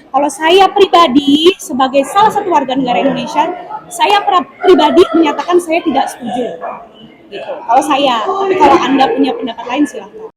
Kalau saya pribadi sebagai salah satu warga negara Indonesia, saya pribadi menyatakan saya tidak setuju. Gitu. Kalau saya, tapi kalau Anda punya pendapat lain silahkan.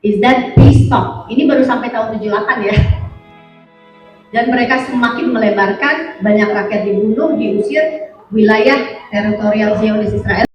is that please stop. Ini baru sampai tahun 78 ya. Dan mereka semakin melebarkan, banyak rakyat dibunuh, diusir, wilayah teritorial Zionis Israel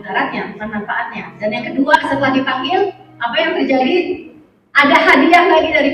mudaratnya, bukan manfaatnya. Dan yang kedua, setelah dipanggil, apa yang terjadi? Ada hadiah lagi dari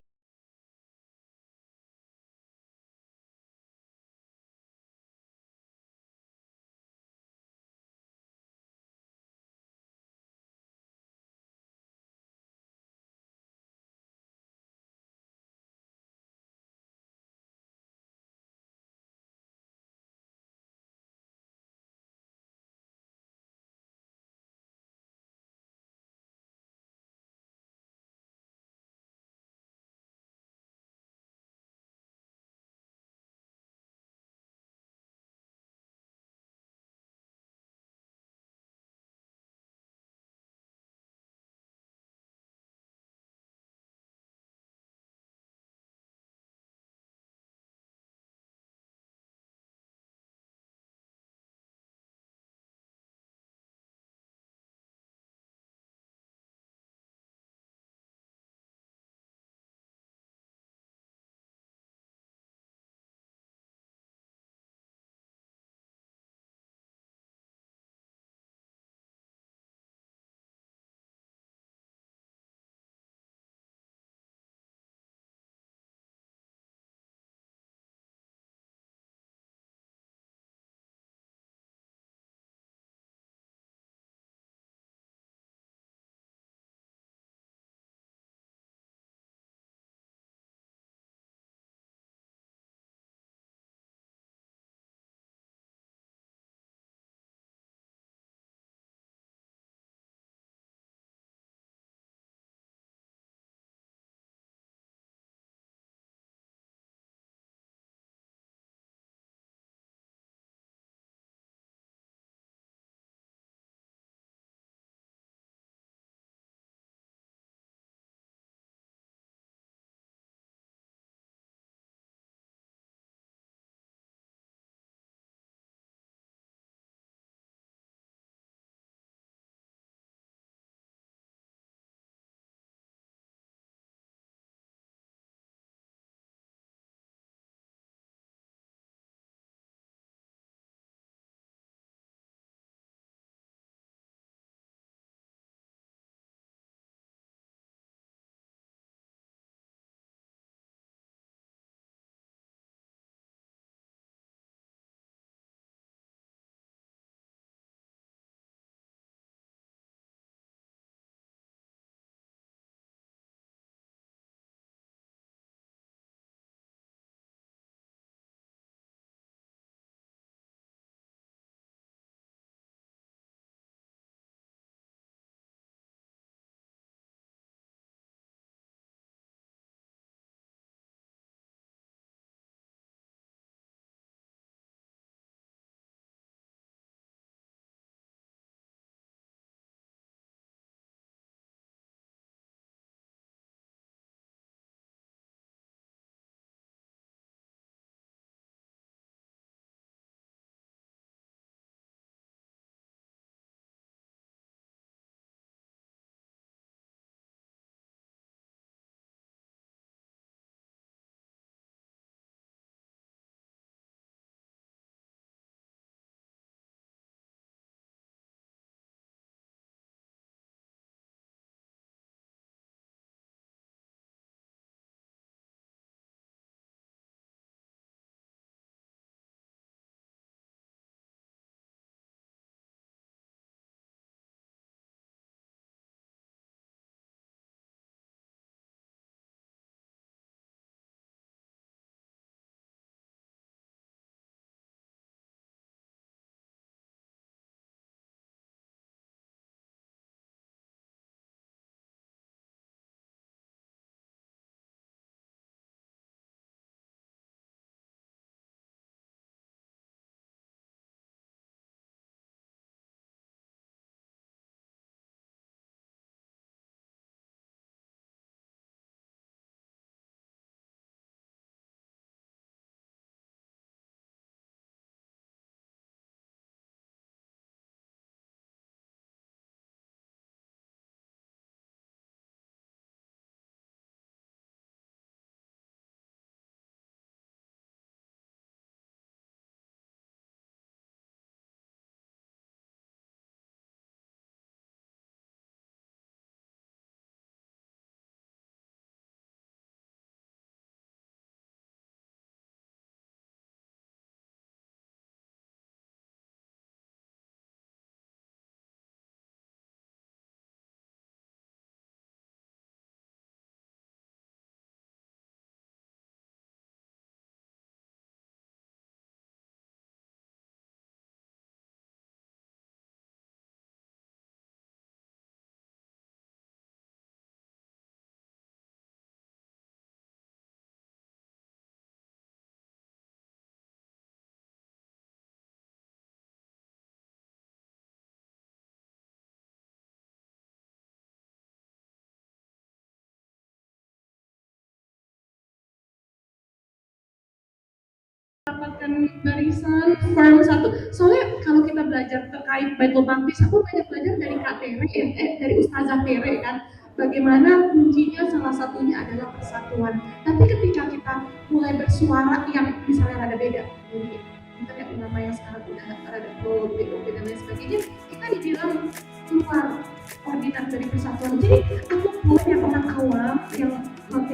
merapatkan barisan firm satu. Soalnya kalau kita belajar terkait Baitul Maqdis, aku banyak belajar dari Kak Tere, dari Ustazah Tere kan. Bagaimana kuncinya salah satunya adalah persatuan. Tapi ketika kita mulai bersuara yang misalnya ada beda, jadi misalnya ulama yang sekarang udah ada pro, BOP dan lain sebagainya, kita dibilang keluar koordinat dari persatuan. Jadi aku pun yang orang awam yang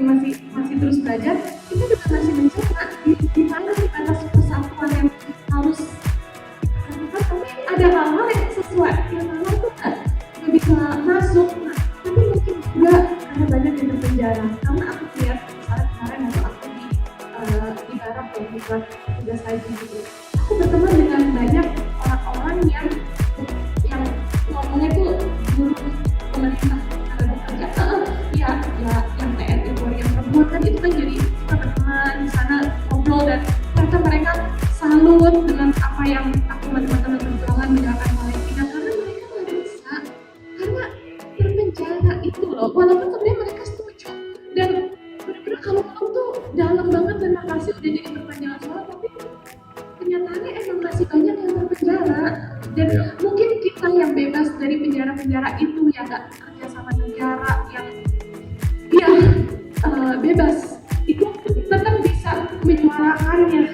masih terus belajar, kita juga masih mencoba di mana sih batas persatuan yang harus dilakukan, tapi ada hal-hal yang sesuai, yang hal itu nggak bisa masuk. Nah, tapi mungkin juga ada banyak yang terpenjara. Karena aku lihat misalnya kemarin waktu aku di Barat ya, di tugas haji gitu, aku berteman dengan banyak orang-orang yang ngomongnya tuh guru pemerintah ada bekerja, ya yang TNI Polri yang perempuan kan itu kan jadi kita berteman di sana ngobrol dan mereka salut dengan apa yang aku teman-teman perjuangan menjalankan Palestina karena mereka nggak bisa karena berpenjara itu loh, walaupun sebenarnya mereka setuju dan benar-benar kalau ngomong tuh dalam banget dan makasih udah jadi perpanjangan suara, tapi kenyataannya emang masih banyak yang terpenjara dan mungkin kita yang bebas dari penjara-penjara itu yang nggak kerja sama negara yang bebas itu tetap bisa menyuarakannya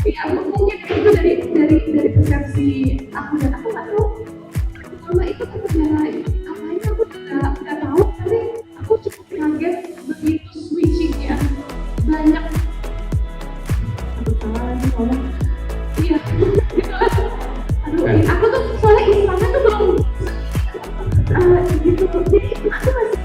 ya mungkin itu dari persepsi aku dan aku nggak tahu selama itu terpenjara apanya aku nggak tahu tapi aku cukup kaget begitu switchingnya banyak salah lagi ngomong iya aku tuh soalnya Islamnya tuh belum gitu jadi aku masih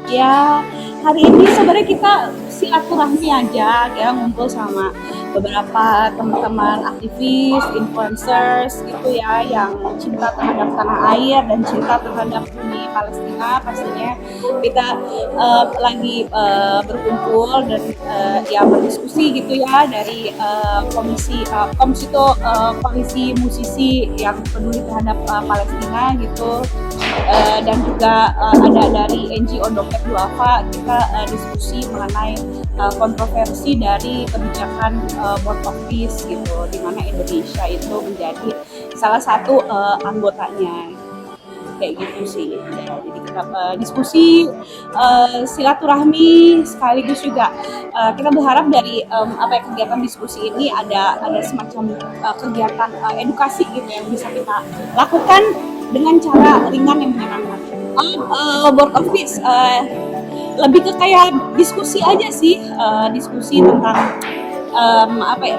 ya hari ini sebenarnya kita silaturahmi aja ya, ngumpul sama beberapa teman-teman aktivis, influencers gitu ya yang cinta terhadap tanah air dan cinta terhadap bumi Palestina. Pastinya kita lagi berkumpul dan ya berdiskusi gitu ya dari komisi itu koalisi musisi yang peduli terhadap Palestina gitu. Dan juga ada dari NGO Dompet Duafa kita diskusi mengenai kontroversi dari kebijakan Board of Peace gitu, di mana Indonesia itu menjadi salah satu anggotanya kayak gitu sih. Ya, jadi kita diskusi silaturahmi sekaligus juga kita berharap dari kegiatan diskusi ini ada semacam kegiatan edukasi gitu yang bisa kita lakukan dengan cara ringan yang menyenangkan. Board of Peace lebih ke kayak diskusi aja sih, diskusi tentang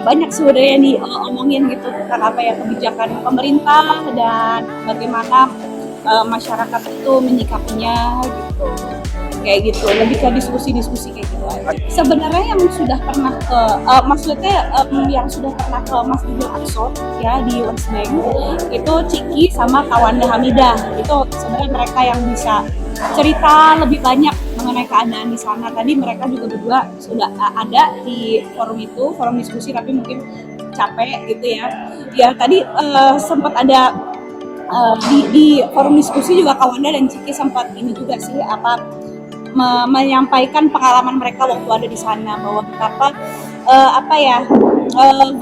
banyak sebenarnya yang diomongin gitu tentang kebijakan pemerintah dan bagaimana masyarakat itu menyikapinya gitu. Kayak gitu, lebih ke diskusi kayak gitu aja. Sebenarnya yang sudah pernah ke yang sudah pernah ke Masjidil Aqsa ya di West Bank itu Ciki sama Kawanda Hamidah. Itu sebenarnya mereka yang bisa cerita lebih banyak mengenai keadaan di sana. Tadi mereka juga berdua sudah ada di forum diskusi, tapi mungkin capek gitu ya. Ya tadi sempat ada di forum diskusi juga Kawanda dan Ciki sempat ini juga sih menyampaikan pengalaman mereka waktu ada di sana, bahwa betapa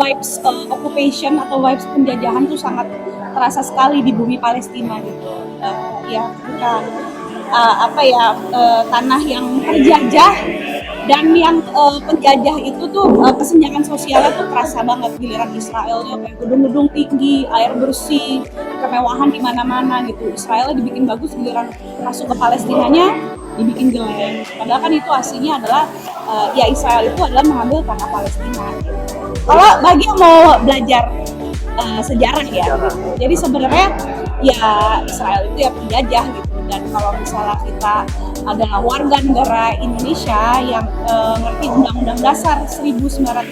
vibes occupation atau vibes penjajahan tuh sangat terasa sekali di bumi Palestina gitu. Tanah yang terjajah dan yang penjajah itu tuh kesenjangan sosialnya tuh terasa banget. Giliran Israelnya kayak gedung-gedung tinggi, air bersih, kemewahan di mana-mana gitu. Israelnya dibikin bagus, giliran masuk ke Palestinanya dibikin jelek. Padahal kan itu aslinya adalah Israel itu adalah mengambil tanah Palestina. Gitu. Kalau bagi yang mau belajar sejarah ya, jadi sebenarnya ya Israel itu ya penjajah gitu. Dan kalau misalnya kita adalah warga negara Indonesia yang ngerti Undang-Undang Dasar 1945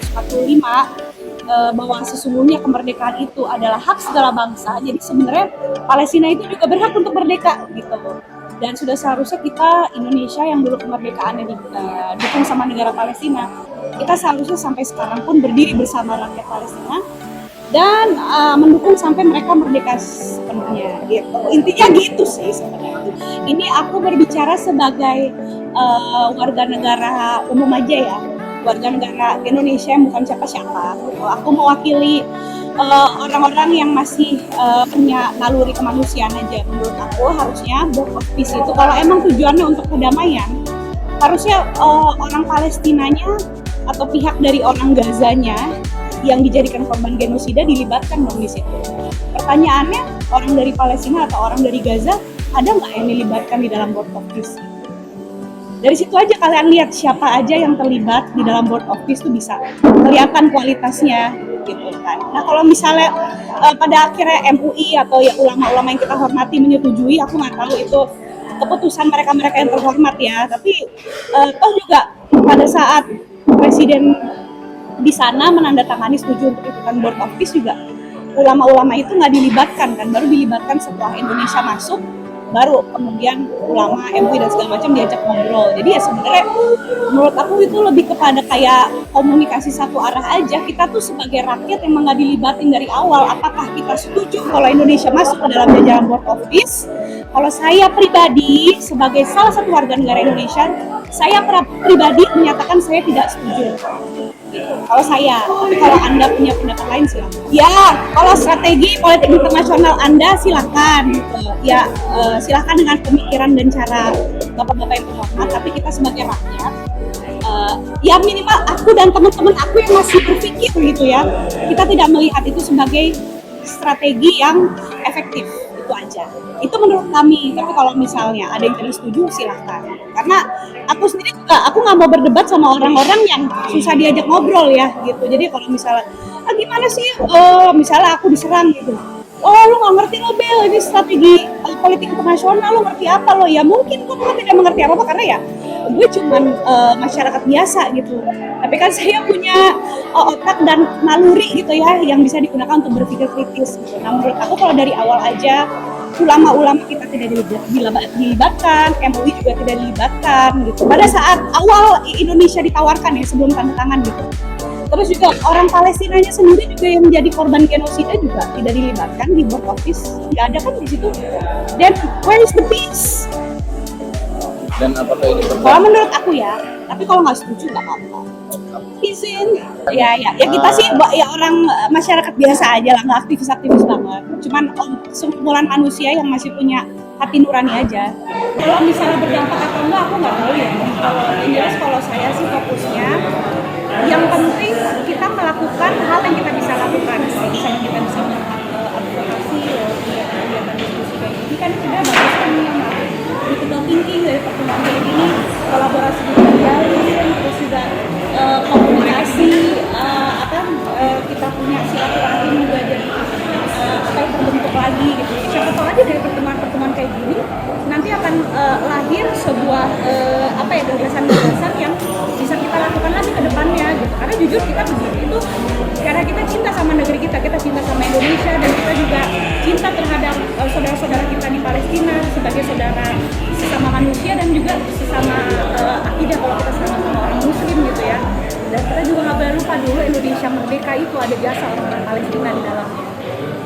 bahwa sesungguhnya kemerdekaan itu adalah hak segala bangsa. Jadi sebenarnya Palestina itu juga berhak untuk merdeka gitu. Dan sudah seharusnya kita Indonesia yang dulu kemerdekaannya didukung sama negara Palestina, kita seharusnya sampai sekarang pun berdiri bersama rakyat Palestina dan mendukung sampai mereka merdeka sepenuhnya gitu. Intinya gitu sih sebenarnya. Ini aku berbicara sebagai warga negara umum aja ya, warga negara Indonesia yang bukan siapa-siapa gitu. Aku mewakili orang-orang yang masih punya naluri kemanusiaan aja. Menurut aku harusnya Board of Peace itu kalau emang tujuannya untuk kedamaian, harusnya orang Palestinanya atau pihak dari orang Gazanya yang dijadikan korban genosida dilibatkan dong di situ. Pertanyaannya, orang dari Palestina atau orang dari Gaza ada nggak yang dilibatkan di dalam Board of Peace? Dari situ aja kalian lihat siapa aja yang terlibat di dalam Board of Peace itu bisa kelihatan kualitasnya gitu kan. Nah kalau misalnya pada akhirnya MUI atau ya ulama-ulama yang kita hormati menyetujui, aku nggak tahu itu keputusan mereka-mereka yang terhormat ya. Tapi toh juga pada saat Presiden di sana menandatangani setuju untuk ikutan Board of Peace juga ulama-ulama itu nggak dilibatkan kan, baru dilibatkan setelah Indonesia masuk, baru kemudian ulama, MUI dan segala macam diajak ngobrol. Jadi ya sebenarnya menurut aku itu lebih kepada kayak komunikasi satu arah aja. Kita tuh sebagai rakyat emang nggak dilibatin dari awal. Apakah kita setuju kalau Indonesia masuk ke dalam jajaran Board of Peace? Kalau saya pribadi sebagai salah satu warga negara Indonesia, saya pribadi menyatakan saya tidak setuju. Kalau saya, tapi kalau Anda punya pendapat lain silakan. Ya, kalau strategi politik internasional Anda silakan, gitu. Ya silakan dengan pemikiran dan cara bapak-bapak yang terhormat. Tapi kita sebagai rakyat, ya minimal aku dan teman-teman aku yang masih berpikir gitu ya, kita tidak melihat itu sebagai strategi yang efektif. Itu aja. Itu menurut kami. Tapi kalau misalnya ada yang tidak setuju silahkan. Karena aku sendiri juga aku nggak mau berdebat sama orang-orang yang susah diajak ngobrol ya gitu. Jadi kalau misalnya gimana sih misalnya aku diserang gitu. Oh lu nggak ngerti lo Bel, ini strategi politik internasional, lo ngerti apa lo? Ya mungkin gue tidak mengerti apa-apa karena ya gue cuman masyarakat biasa gitu. Tapi kan saya punya otak dan naluri gitu ya yang bisa digunakan untuk berpikir kritis gitu. Nah menurut aku kalau dari awal aja ulama-ulama kita tidak dilibatkan, MUI juga tidak dilibatkan gitu. Pada saat awal Indonesia ditawarkan ya sebelum tanda tangan gitu. Terus juga orang Palestinanya sendiri juga yang menjadi korban genosida juga tidak dilibatkan di Board of Peace. Nggak ada kan di situ. Then where is the peace? Dan apakah ini Kalau menurut aku ya, tapi kalau nggak setuju nggak apa-apa. Izin. Ya kita sih ya orang masyarakat biasa aja lah, nggak aktivis-aktivis banget. Cuman sekumpulan manusia yang masih punya hati nurani aja. Kalau misalnya berdampak atau enggak aku nggak tahu ya. Yang jelas kalau saya sih fokusnya yang penting kita melakukan hal yang kita bisa lakukan. Misalnya kita bisa melakukan advokasi, kegiatan diskusi kayak gini kan sudah bagus kan yang critical thinking dari pertemuan kayak gini, kolaborasi dijalin, terus juga komunikasi, kita punya silaturahim juga jadi terbentuk lagi gitu. Siapa tahu aja dari pertemuan-pertemuan kayak gini nanti akan lahir sebuah gagasan-gagasan yang bisa kita lakukan lagi ke depannya gitu. Karena jujur kita begini itu karena kita cinta sama negeri kita cinta sama Indonesia, dan kita juga cinta terhadap saudara-saudara kita di Palestina sebagai saudara sesama manusia dan juga sesama akidah kalau kita sama orang Muslim gitu ya. Dan kita juga nggak boleh lupa dulu Indonesia merdeka itu ada jasa orang Palestina di dalamnya.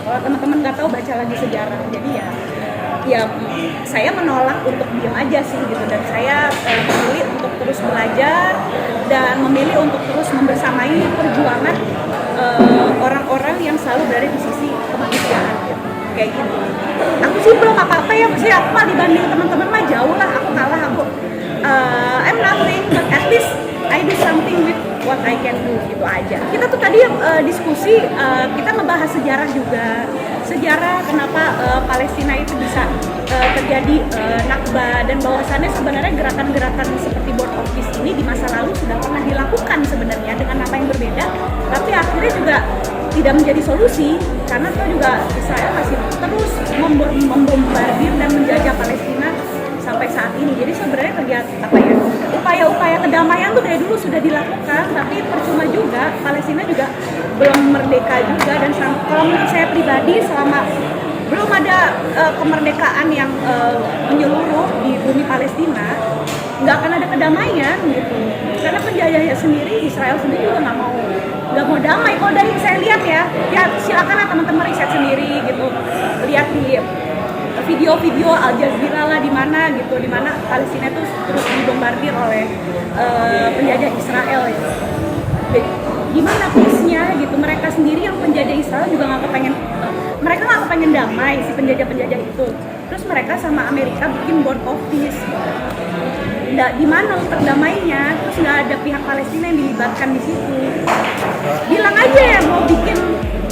Kalau teman-teman nggak tahu baca lagi sejarah. Jadi ya saya menolak untuk diam aja sih gitu, dan saya memilih untuk terus belajar dan memilih untuk terus membersamai perjuangan orang-orang yang selalu berada di sisi kemanusiaan gitu. Kayak gitu. Aku sih belum apa-apa ya, maksudnya aku mah dibanding teman-teman mah jauh lah, aku kalah aku. I'm nothing, but at least I do something with what I can do gitu aja. Kita tuh tadi diskusi, kita ngebahas sejarah juga. Sejarah kenapa Palestina itu bisa terjadi Nakba, dan bahwasannya sebenarnya gerakan-gerakan seperti Board of Peace ini di masa lalu sudah pernah dilakukan sebenarnya dengan apa yang berbeda, tapi akhirnya juga tidak menjadi solusi karena itu juga Israel masih terus membombardir dan menjajah Palestina sampai saat ini. Jadi sebenarnya upaya-upaya kedamaian tuh dari dulu sudah dilakukan, tapi percuma juga, Palestina juga belum merdeka juga. Dan kalau menurut saya pribadi, selama belum ada kemerdekaan yang menyeluruh di bumi Palestina, nggak akan ada kedamaian gitu. Karena penjajahnya sendiri, Israel sendiri juga nggak mau nggak mau damai. Kalau dari saya lihat ya silakanlah teman-teman riset sendiri gitu, lihat di video-video Al Jazeera lah, di mana Palestina itu terus dibombardir oleh penjajah Israel ya. Gimana peace-nya gitu, mereka sendiri yang penjajah Israel juga nggak kepengen damai si penjajah itu. Terus mereka sama Amerika bikin board of peace. Di mana perdamainya? Terus nggak ada pihak Palestina yang dilibatkan di situ. Bilang aja ya mau bikin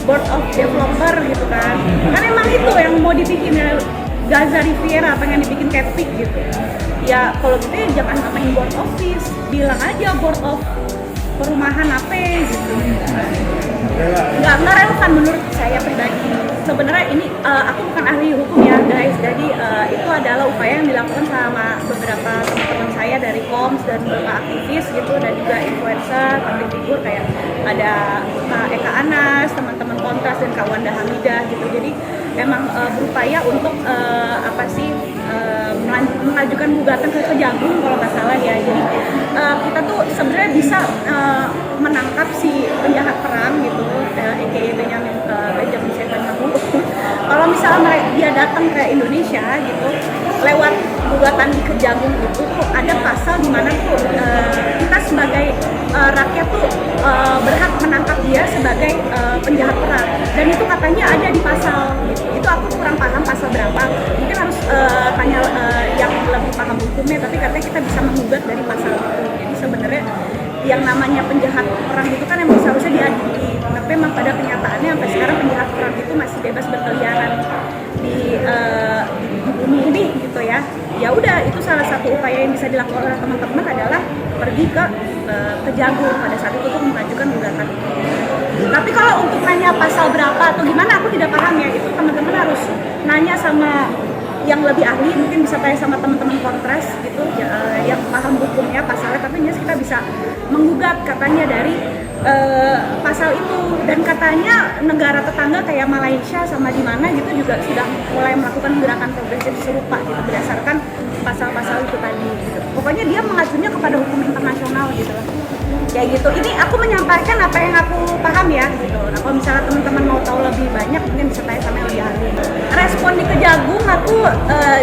board of developer gitu kan emang itu yang mau dibikin ya, Gaza Riviera pengen dibikin kayak PIK gitu ya. Kalau gitu ya jangan ngomongin board of peace, bilang aja board of perumahan apa gitu. Nggak relevan menurut saya pribadi. Sebenarnya ini aku bukan ahli hukum ya guys, jadi itu adalah upaya yang dilakukan sama beberapa teman-teman saya dari Koms dan beberapa aktivis gitu, dan juga influencer, public figure kayak ada Eka Anas, teman-teman Kontras dan Kak Wanda Hamidah gitu. Jadi emang berupaya untuk mengajukan gugatan ke Kejagung kalau nggak salah ya. Jadi kita tuh sebenarnya bisa menangkap si penjahat perang gitu, aka Benjamin Netanyahu. Kalau misalnya dia datang ke Indonesia gitu, lewat gugatan di Kejagung itu tuh ada pasal di mana tuh kita sebagai rakyat tuh berhak menangkap dia sebagai penjahat perang, dan itu katanya ada di pasal gitu. Itu aku kurang paham pasal berapa, mungkin harus tanya yang lebih paham hukumnya, tapi katanya kita bisa menggugat dari pasal itu. Jadi sebenarnya yang namanya penjahat perang itu kan yang seharusnya diadili, tapi memang pada kenyataannya sampai sekarang penjahat perang itu masih bebas berkeliaran di bumi ini gitu ya. Ya udah, itu salah satu upaya yang bisa dilakukan oleh teman-teman adalah pergi ke Kejagung pada saat itu untuk mengajukan gugatan. Tapi kalau untuk nanya pasal berapa atau gimana aku tidak paham ya, itu teman-teman harus nanya sama yang lebih ahli, mungkin bisa tanya sama teman-teman Kontras gitu ya, yang paham hukumnya pasalnya. Tapi jelas kita bisa menggugat katanya dari pasal itu, dan katanya negara tetangga kayak Malaysia sama di mana gitu juga sudah mulai melakukan gerakan progresif serupa gitu berdasarkan pasal-pasal itu tadi gitu. Pokoknya dia mengacunya kepada hukum internasional gitu loh. Kayak gitu. Ini aku menyampaikan apa yang aku paham ya gitu. Nah, kalau misalnya teman-teman mau tahu lebih banyak mungkin bisa tanya sama yang lebih ahli. Respon di Kejagung aku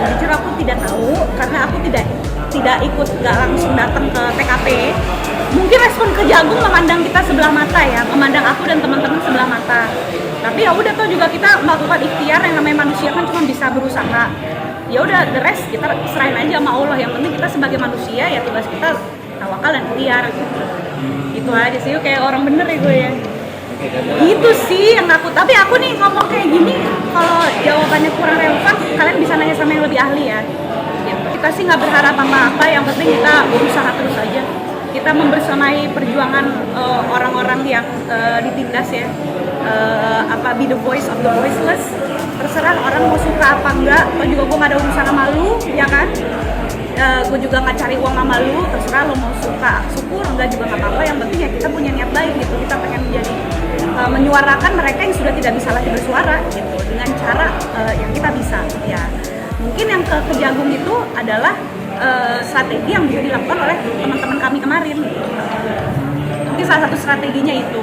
jujur aku tidak tahu karena aku tidak ikut, nggak langsung datang ke TKP. Mungkin respon Kejagung memandang kita sebelah mata ya, memandang aku dan teman-teman sebelah mata. Tapi ya udah tuh juga kita melakukan ikhtiar, yang namanya manusia kan cuma bisa berusaha. Ya udah, the rest kita serahin aja sama Allah. Yang penting kita sebagai manusia ya tugas kita tawakal dan ikhtiar gitu. Itu aja sih, kayak orang bener ya gue ya. Gitu sih yang aku. Tapi aku nih ngomong kayak gini, kalau jawabannya kurang relevan, kalian bisa nanya sama yang lebih ahli ya. Kita sih nggak berharap apa-apa, yang penting kita berusaha terus aja. Kita membersamai perjuangan orang-orang yang ditindas ya, be the voice of the voiceless. Terserah orang mau suka apa enggak, atau juga gue nggak ada urusan sama lu, ya kan? Gue juga nggak cari uang sama lu, terserah lo mau suka syukur enggak juga nggak apa-apa. Yang penting ya kita punya niat baik gitu, kita pengen menjadi menyuarakan mereka yang sudah tidak bisa lagi bersuara gitu dengan cara yang kita bisa ya. Mungkin yang ke Kejagung itu adalah strategi yang bisa dilakukan oleh teman-teman kami kemarin. Mungkin salah satu strateginya itu.